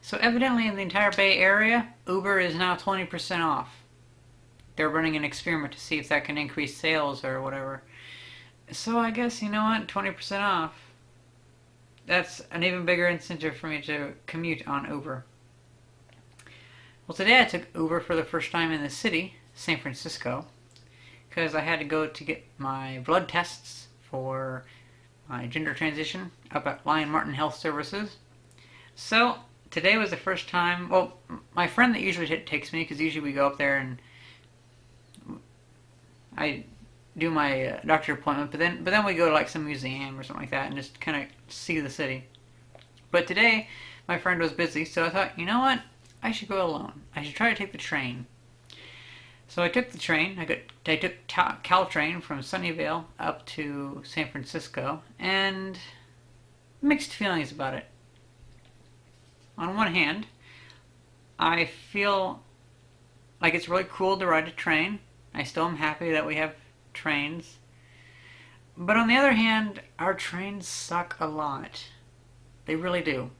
So evidently in the entire Bay Area, Uber is now 20% off. They're running an experiment to see if that can increase sales or whatever. So I guess, you know what, 20% off. That's an even bigger incentive for me to commute on Uber. Well, today I took Uber for the first time in the city, San Francisco, because I had to go to get my blood tests for my gender transition up at Lion Martin Health Services. So today was the first time. Well, my friend that usually takes me, because usually we go up there and I do my doctor appointment, but then we go to like some museum or something like that and just kind of see the city. But today my friend was busy, so I thought, you know what? I should go alone. I should try to take the train. So I took the train. I took Caltrain from Sunnyvale up to San Francisco, and mixed feelings about it. On one hand, I feel like it's really cool to ride a train. I still am happy that we have trains. But on the other hand, our trains suck a lot. They really do.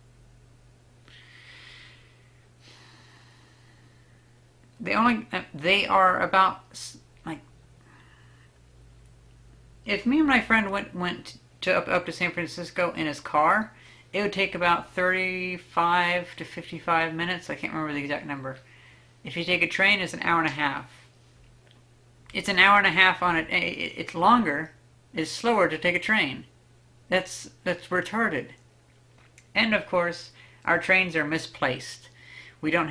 They are about, like, if me and my friend went to up to San Francisco in his car, it would take about 35 to 55 minutes. I can't remember the exact number. If you take a train, it's an hour and a half. It's an hour and a half on it. It's longer. It's slower to take a train. That's retarded. And of course, our trains are misplaced. We don't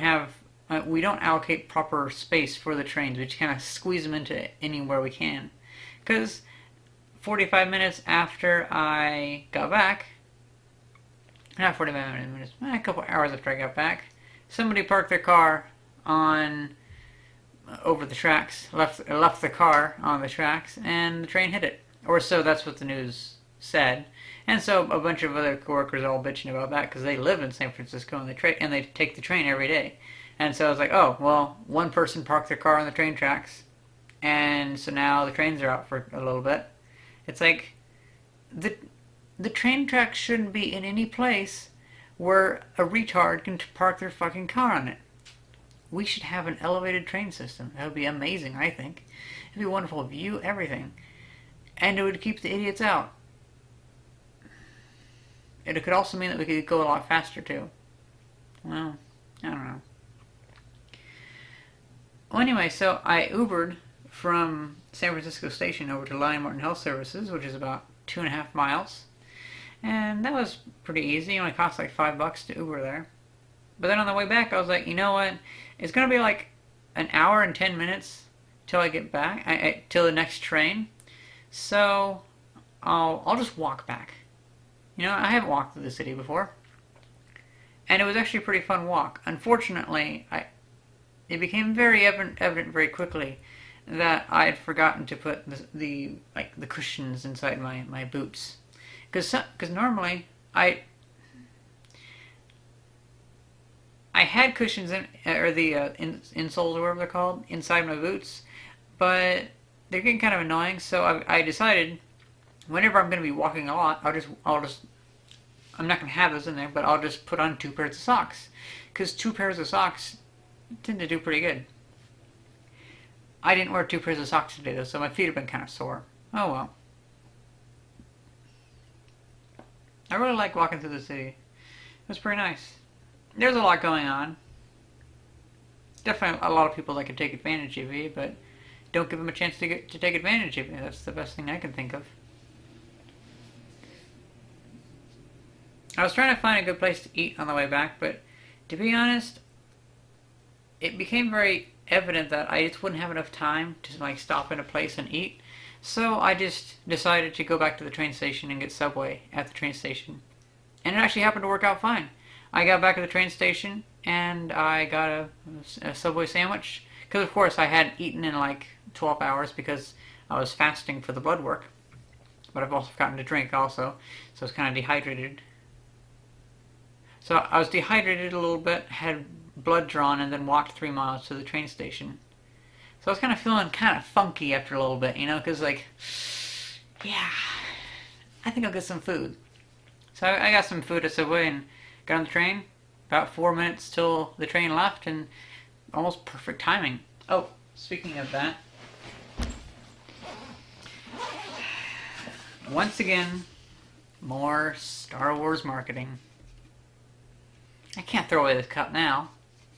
allocate proper space for the trains. We just kind of squeeze them into anywhere we can. Because 45 minutes after I got back, not 45 minutes, a couple hours after I got back, somebody parked their car on over the tracks, left the car on the tracks, and the train hit it. Or so that's what the news said. And so a bunch of other coworkers are all bitching about that because they live in San Francisco and they take the train every day. And so I was like, oh, well, one person parked their car on the train tracks, and so now the trains are out for a little bit. It's like, the train tracks shouldn't be in any place where a retard can park their fucking car on it. We should have an elevated train system. That would be amazing, I think. It'd be a wonderful view, everything. And it would keep the idiots out. And it could also mean that we could go a lot faster, too. Well, I don't know. Well, anyway, so I Ubered from San Francisco Station over to Lion Martin Health Services, which is about 2.5 miles. And that was pretty easy. It only cost like $5 to Uber there. But then on the way back, I was like, you know what? It's going to be like an hour and 10 minutes till I get back, till the next train. So I'll just walk back. You know, I haven't walked through the city before. And it was actually a pretty fun walk. Unfortunately, it became very evident very quickly that I had forgotten to put the cushions inside my boots. Because normally I had cushions or the insoles or whatever they're called inside my boots, but they're getting kind of annoying. So I decided whenever I'm going to be walking a lot, I'm not going to have those in there, but I'll just put on 2 pairs of socks, because 2 pairs of socks tend to do pretty good. I didn't wear 2 pairs of socks today though, so my feet have been kind of sore. Oh well. I really like walking through the city. It was pretty nice. There's a lot going on. Definitely a lot of people that can take advantage of you, but don't give them a chance to take advantage of you. That's the best thing I can think of. I was trying to find a good place to eat on the way back, but to be honest, it became very evident that I just wouldn't have enough time to stop in a place and eat. So I just decided to go back to the train station and get Subway at the train station. And it actually happened to work out fine. I got back at the train station and I got a Subway sandwich. Because of course I hadn't eaten in like 12 hours because I was fasting for the blood work. But I've also forgotten to drink also. So I was kind of dehydrated. So I was dehydrated a little bit, had blood drawn, and then walked 3 miles to the train station. So I was kind of feeling kind of funky after a little bit, you know, because yeah, I think I'll get some food. So I got some food at Subway and got on the train. about 4 minutes till the train left, and almost perfect timing. Oh, speaking of that, once again, more Star Wars marketing. I can't throw away this cup now.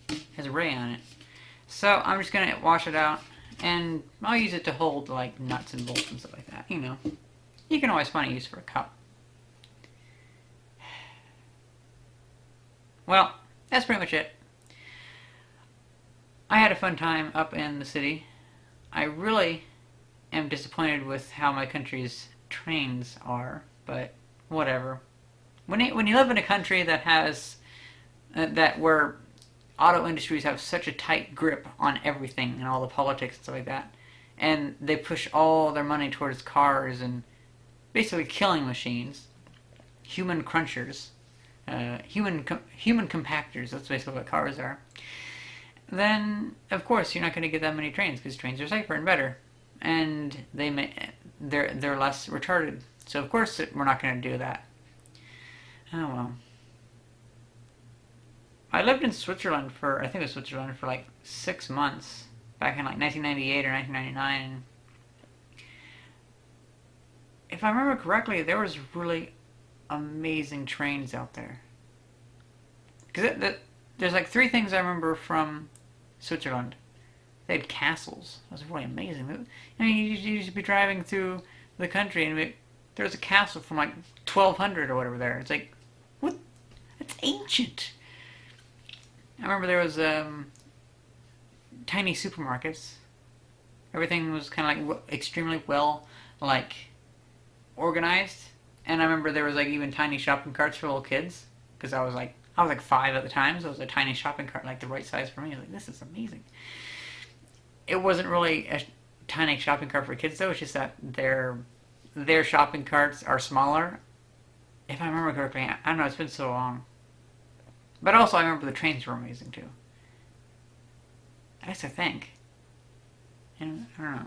It has a ray on it. So I'm just gonna wash it out, and I'll use it to hold like nuts and bolts and stuff like that. You know, you can always find a use for a cup. Well, that's pretty much it. I had a fun time up in the city. I really am disappointed with how my country's trains are, but whatever. When you live in a country that has where auto industries have such a tight grip on everything and all the politics and stuff like that, and they push all their money towards cars and basically killing machines, human crunchers, human compactors. That's basically what cars are. Then of course you're not going to get that many trains because trains are safer and better, and they're less retarded. So of course we're not going to do that. Oh well. I lived in Switzerland for like 6 months back in like 1998 or 1999. If I remember correctly, there was really amazing trains out there. Because there's like three things I remember from Switzerland. They had castles. That was really amazing. I mean, you used to be driving through the country and there was a castle from like 1200 or whatever there. It's like, what? It's ancient. I remember there was tiny supermarkets. Everything was kind of like extremely well like organized, and I remember there was like even tiny shopping carts for little kids because I was like 5 at the time, so it was a tiny shopping cart like the right size for me. I was like, this is amazing. It wasn't really a tiny shopping cart for kids though. It's just that their shopping carts are smaller. If I remember correctly, I don't know. It's been so long. But also, I remember the trains were amazing too. I guess I think. And I don't know.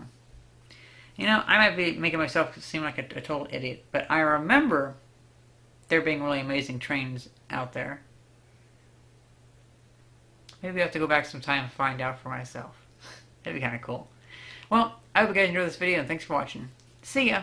You know, I might be making myself seem like a total idiot, but I remember there being really amazing trains out there. Maybe I have to go back some time and find out for myself. That'd be kind of cool. Well, I hope you guys enjoyed this video, and thanks for watching. See ya!